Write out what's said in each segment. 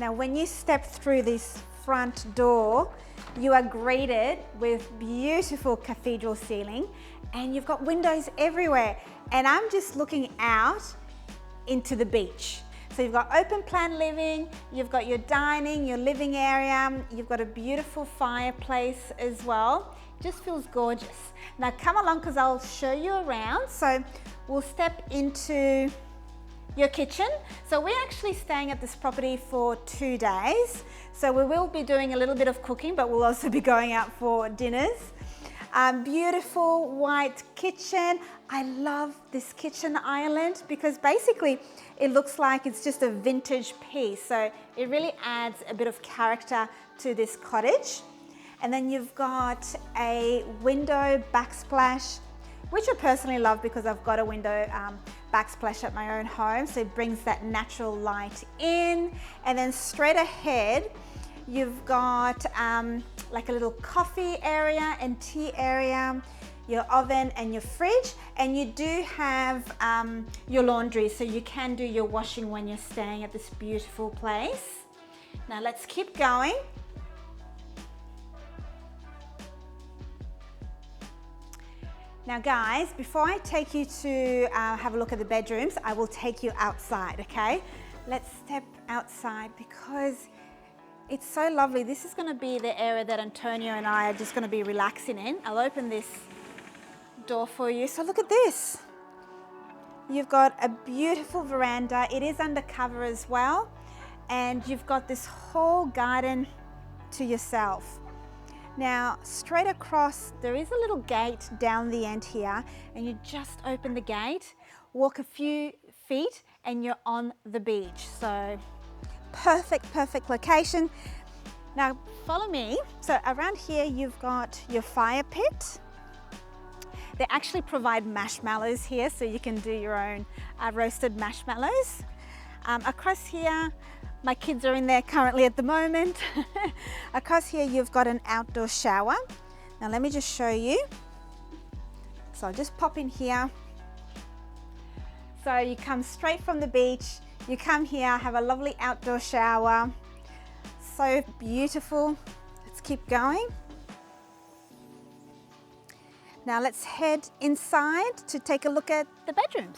Now, when you step through this front door, you are greeted with beautiful cathedral ceiling, and you've got windows everywhere. And I'm just looking out into the beach. So you've got open plan living, you've got your dining, your living area, you've got a beautiful fireplace as well. Just feels gorgeous. Now come along because I'll show you around. So we'll step into your kitchen. So we're actually staying at this property for 2 days. So we will be doing a little bit of cooking, but we'll also be going out for dinners. Beautiful white kitchen. I love this kitchen island because basically it looks like it's just a vintage piece. So it really adds a bit of character to this cottage. And then you've got a window backsplash, which I personally love because I've got a window backsplash at my own home. So it brings that natural light in. And then straight ahead, you've got like a little coffee area and tea area, your oven and your fridge, and you do have your laundry, so you can do your washing when you're staying at this beautiful place. Now let's keep going. Now guys, before I take you to have a look at the bedrooms, I will take you outside, okay? Let's step outside because it's so lovely. This is going to be the area that Antonio and I are just going to be relaxing in. I'll open this door for you. So look at this. You've got a beautiful veranda. It is undercover as well. And you've got this whole garden to yourself. Now, straight across, there is a little gate down the end here, and you just open the gate, walk a few feet, and you're on the beach. So perfect location. Now follow me. So around here you've got your fire pit. They actually provide marshmallows here, so you can do your own roasted marshmallows. Across here, my kids are in there currently at the moment. Across here you've got an outdoor shower. Now let me just show you. So I'll just pop in here. So you come straight from the beach. You come here, have a lovely outdoor shower. So beautiful. Let's keep going. Now let's head inside to take a look at the bedrooms.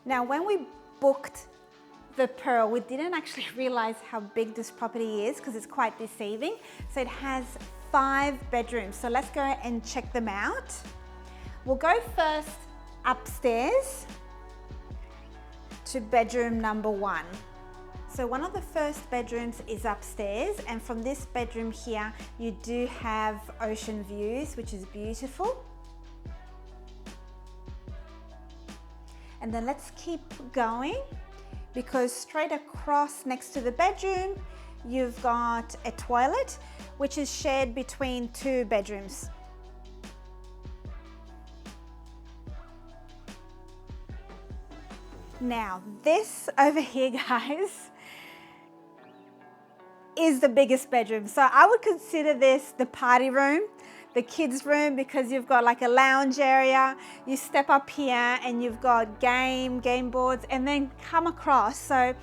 Now when we booked the Pearl, we didn't actually realize how big this property is because it's quite deceiving. So it has 5 bedrooms. So let's go and check them out. We'll go first upstairs to bedroom number 1. So one of the first bedrooms is upstairs, and from this bedroom here you do have ocean views, which is beautiful. And then let's keep going because straight across next to the bedroom you've got a toilet which is shared between 2 bedrooms. Now this over here, guys, is the biggest bedroom. So I would consider this the party room, the kids room, because you've got like a lounge area. You step up here and you've got game boards, and then come across. So,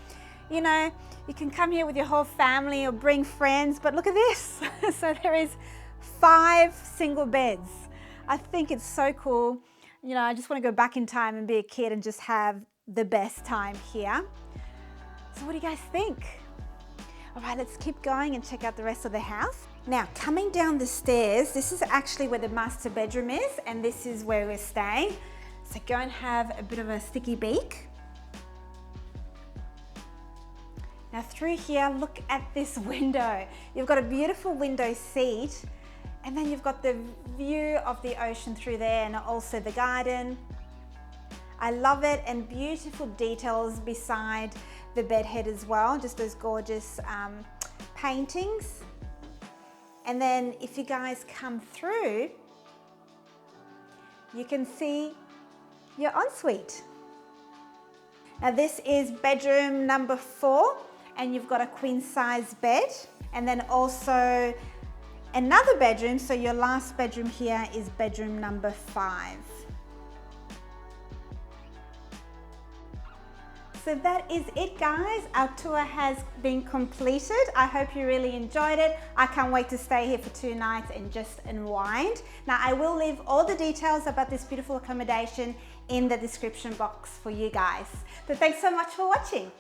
you know, you can come here with your whole family or bring friends, but look at this. So there is 5 single beds. I think it's so cool. You know, I just want to go back in time and be a kid and just have the best time here. So what do you guys think? All right, let's keep going and check out the rest of the house. Now, coming down the stairs, this is actually where the master bedroom is, and this is where we're staying. So go and have a bit of a sticky beak. Now through here, look at this window. You've got a beautiful window seat, and then you've got the view of the ocean through there and also the garden. I love it, and beautiful details beside the bed head as well, just those gorgeous paintings. And then if you guys come through, you can see your ensuite. Now this is bedroom number 4, and you've got a queen size bed, and then also another bedroom. So your last bedroom here is bedroom number 5. So that is it, guys. Our tour has been completed. I hope you really enjoyed it. I can't wait to stay here for 2 nights and just unwind. Now, I will leave all the details about this beautiful accommodation in the description box for you guys. So thanks so much for watching.